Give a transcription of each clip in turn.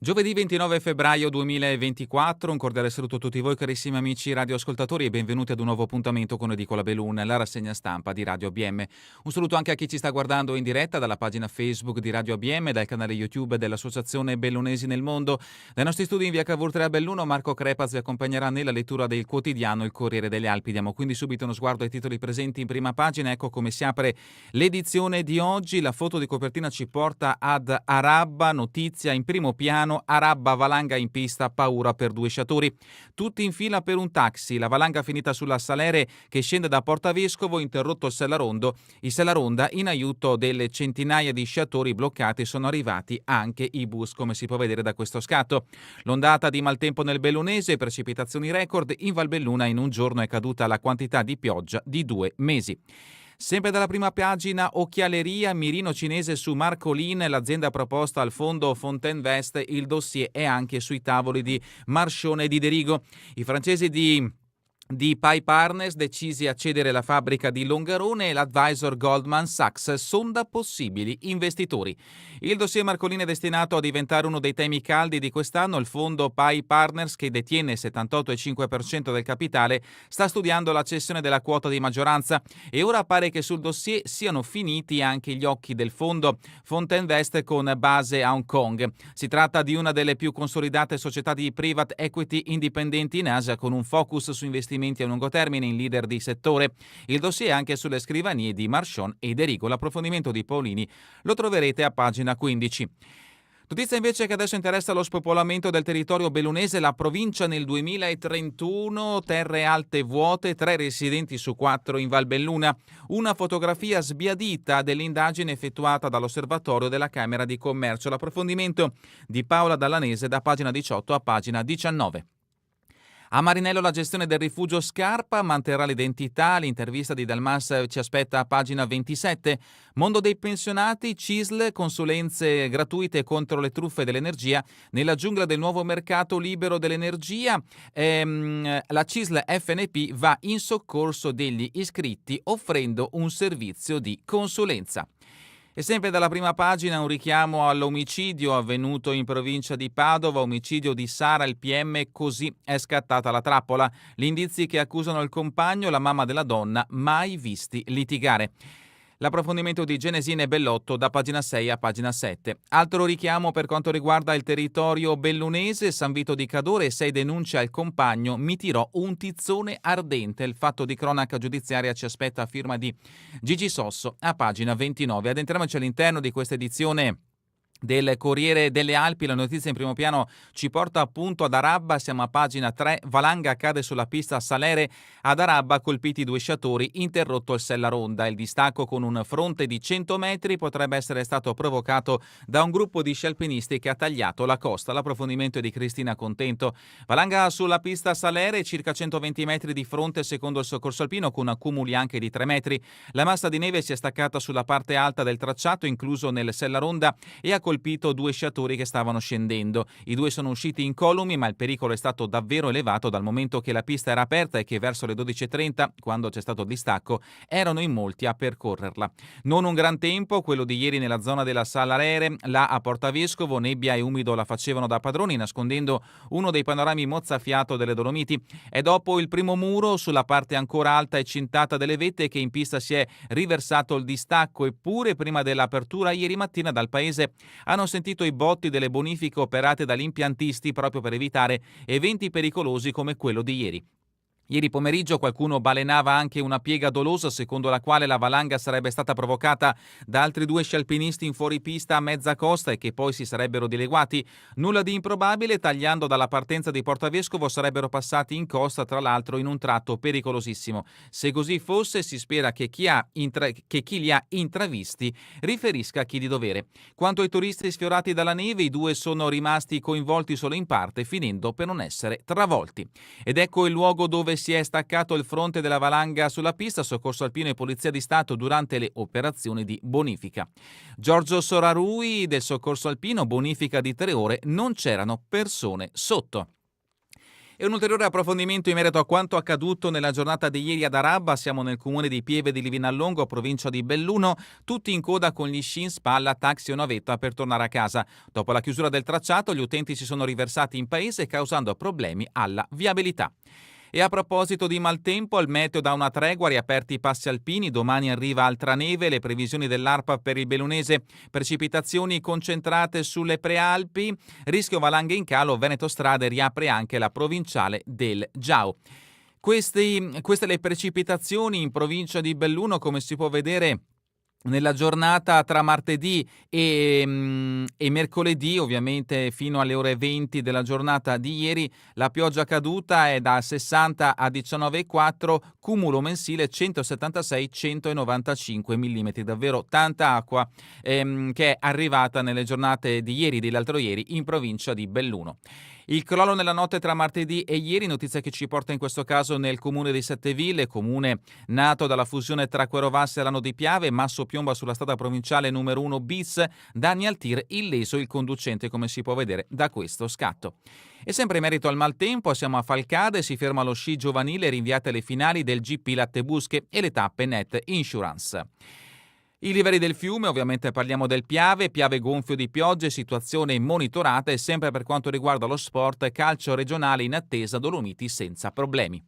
Giovedì 29 febbraio 2024, un cordiale saluto a tutti voi carissimi amici radioascoltatori e benvenuti ad un nuovo appuntamento con Edicola Bellun, la rassegna stampa di Radio ABM. Un saluto anche a chi ci sta guardando in diretta dalla pagina Facebook di Radio ABM, dal canale YouTube dell'Associazione Bellunesi nel Mondo. Dai nostri studi in via Cavour 3 a Belluno, Marco Crepaz vi accompagnerà nella lettura del quotidiano Il Corriere delle Alpi. Diamo quindi subito uno sguardo ai titoli presenti in prima pagina. Ecco come si apre l'edizione di oggi. La foto di copertina ci porta ad Arabba, notizia in primo piano. Arabba, valanga in pista, paura per due sciatori. Tutti in fila per un taxi. La valanga finita sulla Salere che scende da Portavescovo, interrotto il Sellaronda. In aiuto delle centinaia di sciatori bloccati sono arrivati anche i bus, come si può vedere da questo scatto. L'ondata di maltempo nel Bellunese, precipitazioni record. In Val Belluna in un giorno è caduta la quantità di pioggia di 2 mesi. Sempre dalla prima pagina, occhialeria, mirino cinese su Marcolin, l'azienda proposta al fondo Fontainvest, il dossier è anche sui tavoli di Marchionne e di Derigo. I francesi di Pi Partners decisi a cedere la fabbrica di Longarone e l'advisor Goldman Sachs sonda possibili investitori. Il dossier Marcolin è destinato a diventare uno dei temi caldi di quest'anno. Il fondo Pi Partners, che detiene il 78,5% del capitale, sta studiando la cessione della quota di maggioranza e ora pare che sul dossier siano finiti anche gli occhi del fondo Fontainvest con base a Hong Kong. Si tratta di una delle più consolidate società di private equity indipendenti in Asia, con un focus su investimenti a lungo termine in leader di settore. Il dossier è anche sulle scrivanie di Marchionne e Derigo. L'approfondimento di Paolini lo troverete a pagina 15. Notizia invece che adesso interessa lo spopolamento del territorio bellunese. La provincia nel 2031, terre alte vuote, 3 residenti su 4 in Val Belluna. Una fotografia sbiadita dell'indagine effettuata dall'Osservatorio della Camera di Commercio. L'approfondimento di Paola Dallanese da pagina 18 a pagina 19. A Marinello la gestione del rifugio Scarpa manterrà l'identità. L'intervista di Dalmas ci aspetta a pagina 27. Mondo dei pensionati, CISL, consulenze gratuite contro le truffe dell'energia nella giungla del nuovo mercato libero dell'energia. La CISL FNP va in soccorso degli iscritti offrendo un servizio di consulenza. E sempre dalla prima pagina un richiamo all'omicidio avvenuto in provincia di Padova, omicidio di Sara, il PM, così è scattata la trappola. Gli indizi che accusano il compagno, la mamma della donna, mai visti litigare. L'approfondimento di Genesina e Bellotto da pagina 6 a pagina 7. Altro richiamo per quanto riguarda il territorio bellunese, San Vito di Cadore, 6 denunce al compagno, mi tirò un tizzone ardente. Il fatto di cronaca giudiziaria ci aspetta a firma di Gigi Sosso a pagina 29. Addentriamoci all'interno di questa edizione del Corriere delle Alpi. La notizia in primo piano ci porta appunto ad Arabba, siamo a pagina 3, valanga cade sulla pista Salere, ad Arabba colpiti 2 sciatori, interrotto il Sellaronda. Il distacco con un fronte di 100 metri potrebbe essere stato provocato da un gruppo di sci alpinisti che ha tagliato la costa. L'approfondimento è di Cristina Contento. Valanga sulla pista Salere, circa 120 metri di fronte secondo il soccorso alpino, con accumuli anche di 3 metri. La massa di neve si è staccata sulla parte alta del tracciato, incluso nel Sellaronda, e ha colpito 2 sciatori che stavano scendendo. I 2 sono usciti incolumi, ma il pericolo è stato davvero elevato dal momento che la pista era aperta e che verso le 12:30, quando c'è stato il distacco, erano in molti a percorrerla. Non un gran tempo, quello di ieri nella zona della Salarere, là a Portavescovo, nebbia e umido la facevano da padroni, nascondendo uno dei panorami mozzafiato delle Dolomiti. È dopo il primo muro, sulla parte ancora alta e cintata delle vette, che in pista si è riversato il distacco, eppure prima dell'apertura ieri mattina dal paese hanno sentito i botti delle bonifiche operate dagli impiantisti proprio per evitare eventi pericolosi come quello di ieri. Ieri pomeriggio qualcuno balenava anche una piega dolosa secondo la quale la valanga sarebbe stata provocata da altri 2 sci alpinisti in fuoripista a mezza costa e che poi si sarebbero dileguati. Nulla di improbabile, tagliando dalla partenza di Portavescovo sarebbero passati in costa, tra l'altro in un tratto pericolosissimo. Se così fosse, si spera che chi li ha intravisti riferisca a chi di dovere. Quanto ai turisti sfiorati dalla neve, i 2 sono rimasti coinvolti solo in parte, finendo per non essere travolti. Ed ecco il luogo dove si è staccato il fronte della valanga sulla pista, soccorso alpino e polizia di Stato durante le operazioni di bonifica. Giorgio Sorarui del soccorso alpino, bonifica di 3 ore, non c'erano persone sotto. E un ulteriore approfondimento in merito a quanto accaduto nella giornata di ieri ad Arabba. Siamo nel comune di Pieve di Livinallongo, provincia di Belluno, tutti in coda con gli sci in spalla, taxi o navetta per tornare a casa. Dopo la chiusura del tracciato, gli utenti si sono riversati in paese causando problemi alla viabilità. E a proposito di maltempo, il meteo dà una tregua, riaperti i passi alpini, domani arriva altra neve, le previsioni dell'ARPA per il bellunese, precipitazioni concentrate sulle prealpi, rischio valanghe in calo, Veneto Strade riapre anche la provinciale del Giao. Queste le precipitazioni in provincia di Belluno, come si può vedere nella giornata tra martedì e mercoledì, ovviamente fino alle ore 20 della giornata di ieri, la pioggia caduta è da 60 a 19,4, cumulo mensile 176-195 mm, davvero tanta acqua che è arrivata nelle giornate di ieri e dell'altro ieri in provincia di Belluno. Il crollo nella notte tra martedì e ieri, notizia che ci porta in questo caso nel comune di Setteville, comune nato dalla fusione tra Querovassi e Lano di Piave, masso piomba sulla strada provinciale numero 1 bis, danni al tir, illeso il conducente, come si può vedere da questo scatto. E sempre in merito al maltempo, siamo a Falcade, si ferma lo sci giovanile, rinviate le finali del GP Lattebusche e le tappe Net Insurance. I livelli del fiume, ovviamente parliamo del Piave gonfio di piogge, situazione monitorata e sempre per quanto riguarda lo sport, calcio regionale in attesa, Dolomiti senza problemi.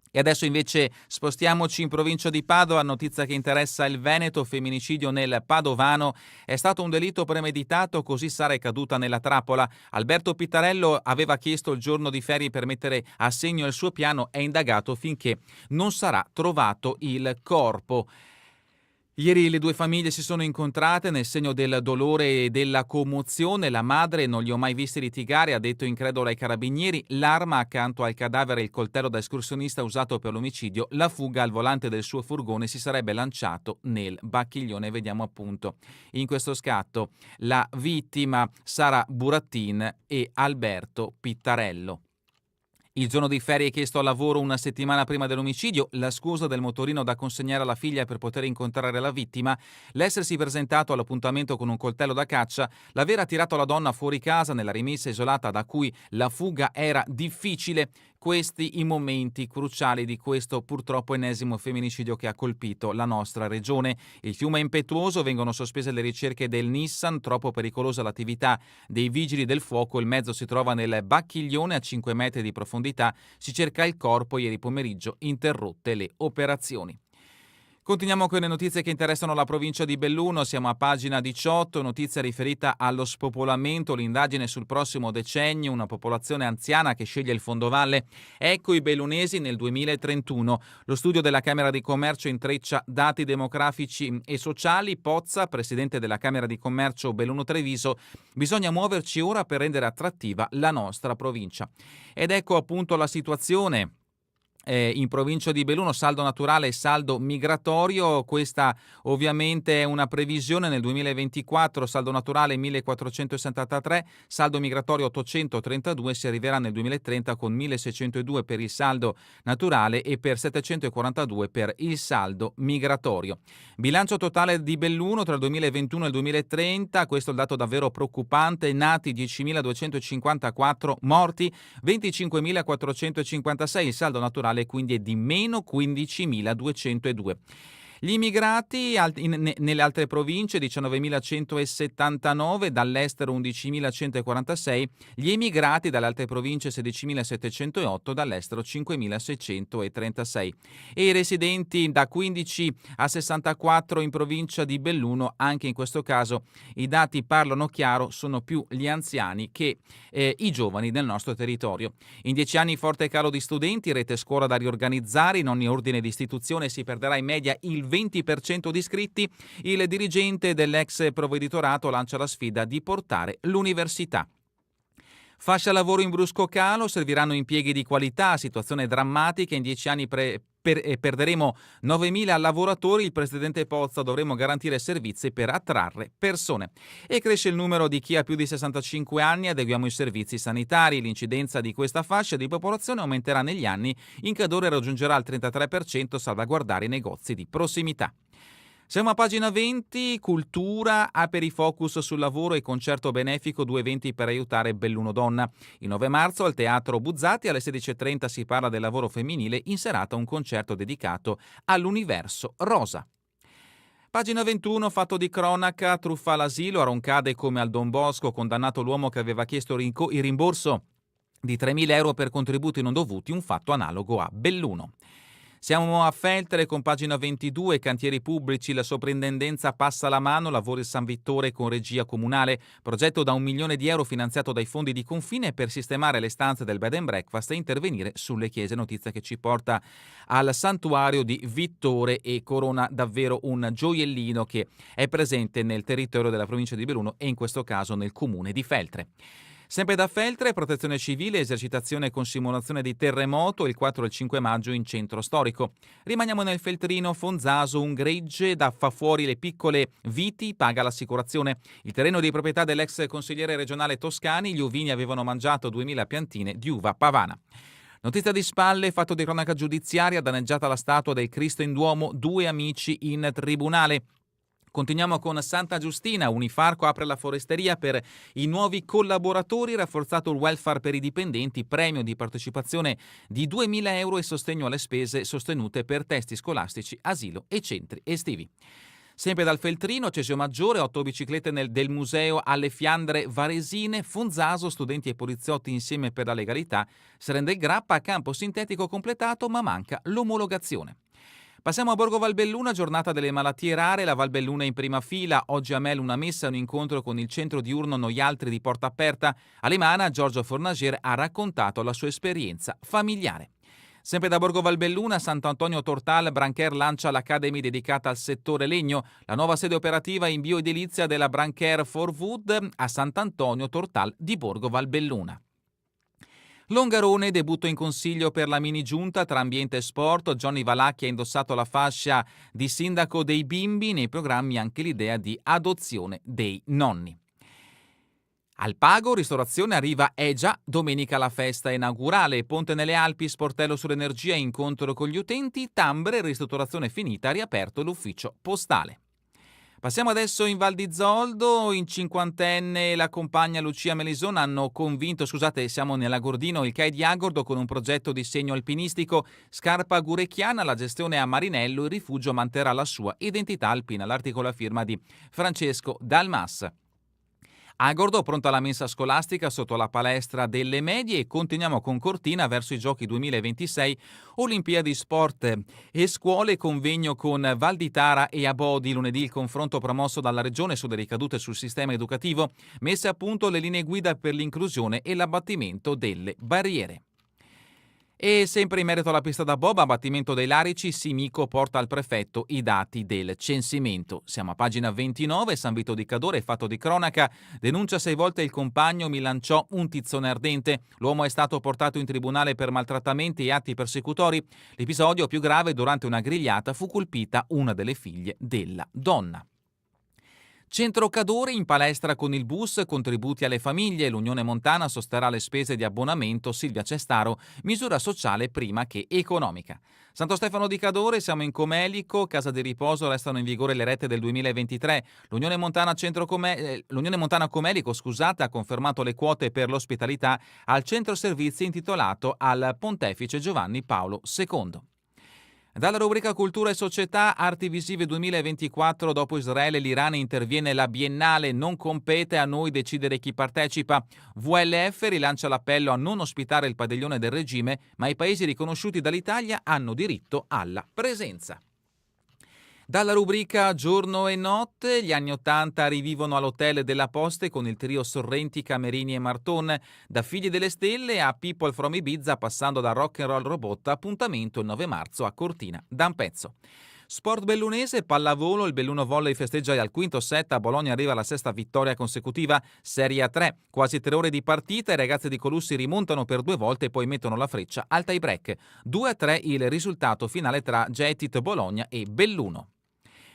E adesso invece spostiamoci in provincia di Padova, notizia che interessa il Veneto, femminicidio nel Padovano, è stato un delitto premeditato, così Sara è caduta nella trappola. Alberto Pittarello aveva chiesto il giorno di ferie per mettere a segno il suo piano, è indagato finché non sarà trovato il corpo. Ieri le due famiglie si sono incontrate nel segno del dolore e della commozione. La madre: non li ho mai visti litigare, ha detto incredulo ai carabinieri. L'arma accanto al cadavere, il coltello da escursionista usato per l'omicidio. La fuga al volante del suo furgone, si sarebbe lanciato nel Bacchiglione. Vediamo appunto in questo scatto la vittima Sara Burattin e Alberto Pittarello. Il giorno di ferie è chiesto al lavoro una settimana prima dell'omicidio, la scusa del motorino da consegnare alla figlia per poter incontrare la vittima, l'essersi presentato all'appuntamento con un coltello da caccia, l'aver attirato la donna fuori casa nella rimessa isolata da cui la fuga era difficile. Questi i momenti cruciali di questo purtroppo ennesimo femminicidio che ha colpito la nostra regione. Il fiume è impetuoso, vengono sospese le ricerche del Nissan, troppo pericolosa l'attività dei vigili del fuoco, il mezzo si trova nel Bacchiglione a 5 metri di profondità, si cerca il corpo, ieri pomeriggio interrotte le operazioni. Continuiamo con le notizie che interessano la provincia di Belluno, siamo a pagina 18, notizia riferita allo spopolamento, l'indagine sul prossimo decennio, una popolazione anziana che sceglie il fondovalle. Ecco i bellunesi nel 2031. Lo studio della Camera di Commercio intreccia dati demografici e sociali. Pozza, presidente della Camera di Commercio Belluno Treviso: bisogna muoverci ora per rendere attrattiva la nostra provincia. Ed ecco appunto la situazione. In provincia di Belluno, saldo naturale e saldo migratorio, questa ovviamente è una previsione. Nel 2024 saldo naturale 1463, saldo migratorio 832, si arriverà nel 2030 con 1602 per il saldo naturale e per 742 per il saldo migratorio. Bilancio totale di Belluno tra il 2021 e il 2030, questo è il dato davvero preoccupante: nati 10.254, morti 25.456, il saldo naturale quindi è di meno 15.202. Gli immigrati nelle altre province 19.179, dall'estero 11.146, gli emigrati dalle altre province 16.708, dall'estero 5.636. E i residenti da 15 a 64 in provincia di Belluno, anche in questo caso i dati parlano chiaro, sono più gli anziani che i giovani del nostro territorio. In 10 anni forte calo di studenti, rete scuola da riorganizzare, in ogni ordine di istituzione si perderà in media il 20% di iscritti. Il dirigente dell'ex provveditorato lancia la sfida di portare l'università. Fascia lavoro in brusco calo, serviranno impieghi di qualità, situazione drammatica, in 10 anni perderemo 9.000 lavoratori, il presidente Pozza: dovremo garantire servizi per attrarre persone. E cresce il numero di chi ha più di 65 anni, adeguiamo i servizi sanitari, l'incidenza di questa fascia di popolazione aumenterà negli anni, in Cadore raggiungerà il 33%, salvaguardare i negozi di prossimità. Siamo a pagina 20, cultura, Aperifocus sul lavoro e concerto benefico, 2 eventi per aiutare Belluno Donna. Il 9 marzo al Teatro Buzzati alle 16:30 si parla del lavoro femminile, in serata un concerto dedicato all'universo rosa. Pagina 21, fatto di cronaca, truffa all'asilo, a Roncade come al Don Bosco, condannato l'uomo che aveva chiesto il rimborso di 3.000 euro per contributi non dovuti, un fatto analogo a Belluno. Siamo a Feltre con pagina 22, cantieri pubblici, la soprintendenza passa la mano, lavori San Vittore con regia comunale, progetto da 1 milione di euro finanziato dai fondi di confine per sistemare le stanze del bed and breakfast e intervenire sulle chiese, notizia che ci porta al santuario di Vittore e Corona, davvero un gioiellino che è presente nel territorio della provincia di Belluno e in questo caso nel comune di Feltre. Sempre da Feltre, protezione civile, esercitazione con simulazione di terremoto il 4 e il 5 maggio in centro storico. Rimaniamo nel feltrino, Fonzaso, un gregge fa fuori le piccole viti, paga l'assicurazione. Il terreno di proprietà dell'ex consigliere regionale Toscani, gli ovini avevano mangiato 2000 piantine di uva pavana. Notizia di spalle, fatto di cronaca giudiziaria, danneggiata la statua del Cristo in Duomo, 2 amici in tribunale. Continuiamo con Santa Giustina, Unifarco apre la foresteria per i nuovi collaboratori, rafforzato il welfare per i dipendenti, premio di partecipazione di 2.000 euro e sostegno alle spese sostenute per testi scolastici, asilo e centri estivi. Sempre dal Feltrino, Cesio Maggiore, 8 biciclette del museo alle Fiandre Varesine, Fonzaso, studenti e poliziotti insieme per la legalità, Serena del Grappa a campo sintetico completato ma manca l'omologazione. Passiamo a Borgo Valbelluna, giornata delle malattie rare, la Valbelluna è in prima fila, oggi a Mel una messa e un incontro con il centro diurno Noialtri di Porta Aperta. A Limana, Giorgio Fornager ha raccontato la sua esperienza familiare. Sempre da Borgo Valbelluna, Sant'Antonio Tortal, Brancher lancia l'Academy dedicata al settore legno, la nuova sede operativa in bioedilizia della Brancher for Wood a Sant'Antonio Tortal di Borgo Valbelluna. Longarone, debutto in consiglio per la mini giunta tra ambiente e sport. Johnny Valacchi ha indossato la fascia di sindaco dei bimbi, nei programmi anche l'idea di adozione dei nonni. Al Pago, ristorazione arriva già, domenica la festa inaugurale, Ponte nelle Alpi, sportello sull'energia, incontro con gli utenti, Tambre, ristrutturazione finita, riaperto l'ufficio postale. Passiamo adesso in Val di Zoldo, in cinquantenne la compagna Lucia Melison hanno convinto, siamo nell'Agordino, il CAI di Agordo con un progetto di segno alpinistico, scarpa gurecchiana, la gestione a Marinello, il rifugio manterrà la sua identità alpina, l'articolo a firma di Francesco Dalmas. Agordo pronta la mensa scolastica sotto la palestra delle medie e continuiamo con Cortina verso i Giochi 2026, Olimpiadi Sport e Scuole, convegno con Val di Tara e Abodi, lunedì il confronto promosso dalla Regione sulle ricadute sul sistema educativo, messe a punto le linee guida per l'inclusione e l'abbattimento delle barriere. E sempre in merito alla pista da bob, abbattimento dei larici, Simico porta al prefetto i dati del censimento. Siamo a pagina 29, San Vito di Cadore, fatto di cronaca, denuncia 6 volte il compagno, mi lanciò un tizzone ardente. L'uomo è stato portato in tribunale per maltrattamenti e atti persecutori. L'episodio più grave, durante una grigliata fu colpita una delle figlie della donna. Centro Cadore in palestra con il bus, contributi alle famiglie, l'Unione Montana sosterrà le spese di abbonamento, Silvia Cestaro, misura sociale prima che economica. Santo Stefano di Cadore, siamo in Comelico, casa di riposo, restano in vigore le rette del 2023. L'Unione Montana Comelico, ha confermato le quote per l'ospitalità al centro servizi intitolato al Pontefice Giovanni Paolo II. Dalla rubrica Cultura e Società, Arti Visive 2024, dopo Israele e l'Iran interviene la Biennale, non compete a noi decidere chi partecipa. VLF rilancia l'appello a non ospitare il padiglione del regime, ma i paesi riconosciuti dall'Italia hanno diritto alla presenza. Dalla rubrica Giorno e Notte, gli anni '80 rivivono all'Hotel della Poste con il trio Sorrenti, Camerini e Marton, da Figli delle Stelle a People from Ibiza, passando da Rock and Roll Robot, appuntamento il 9 marzo a Cortina d'Ampezzo. Sport bellunese, pallavolo, il Belluno Volley festeggia al quinto set, a Bologna arriva la 6ª vittoria consecutiva, Serie A3, quasi 3 ore di partita, i ragazzi di Colussi rimontano per 2 volte e poi mettono la freccia al tie break. 2-3 il risultato finale tra Jetit Bologna e Belluno.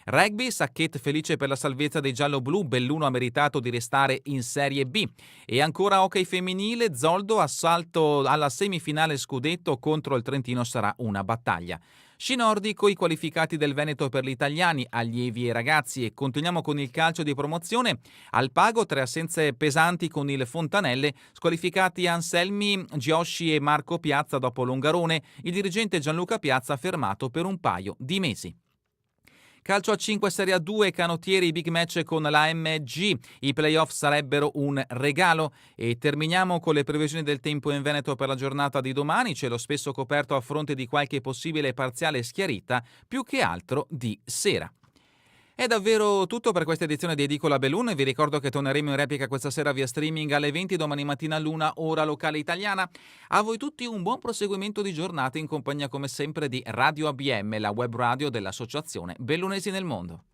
Rugby, Sacchette felice per la salvezza dei giallo-blu, Belluno ha meritato di restare in Serie B. E ancora hockey femminile, Zoldo, assalto alla semifinale scudetto contro il Trentino sarà una battaglia. Sci nordico, i qualificati del Veneto per gli italiani, allievi e ragazzi, e continuiamo con il calcio di promozione. Al Pago 3 assenze pesanti con il Fontanelle, squalificati Anselmi, Giosci e Marco Piazza dopo Longarone, il dirigente Gianluca Piazza fermato per un paio di mesi. Calcio a 5 Serie A2, canottieri, big match con la AMG, i playoff sarebbero un regalo. E terminiamo con le previsioni del tempo in Veneto per la giornata di domani, cielo spesso coperto a fronte di qualche possibile parziale schiarita, più che altro di sera. È davvero tutto per questa edizione di Edicola Belun. Vi ricordo che torneremo in replica questa sera via streaming alle 20, domani mattina all'1 ora locale italiana. A voi tutti un buon proseguimento di giornata in compagnia come sempre di Radio ABM, la web radio dell'Associazione Bellunesi nel Mondo.